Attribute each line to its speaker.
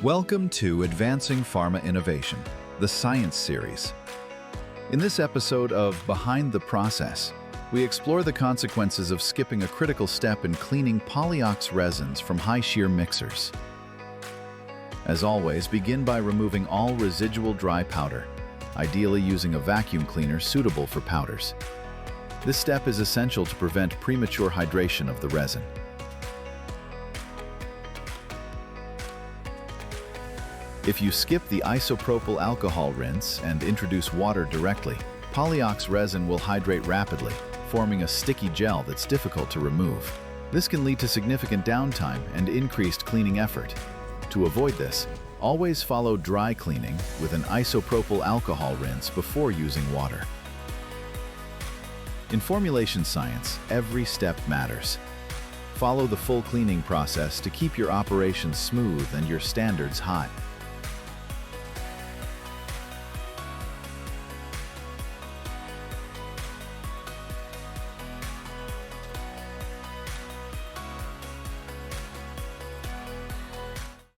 Speaker 1: Welcome to Advancing Pharma Innovation, the Science Series. In this episode of Behind the Process, we explore the consequences of skipping a critical step in cleaning POLYOX resins from high-shear mixers. As always, begin by removing all residual dry powder, ideally using a vacuum cleaner suitable for powders. This step is essential to prevent premature hydration of the resin. If you skip the isopropyl alcohol rinse and introduce water directly, POLYOX resin will hydrate rapidly, forming a sticky gel that's difficult to remove. This can lead to significant downtime and increased cleaning effort. To avoid this, always follow dry cleaning with an isopropyl alcohol rinse before using water. In formulation science, every step matters. Follow the full cleaning process to keep your operations smooth and your standards high.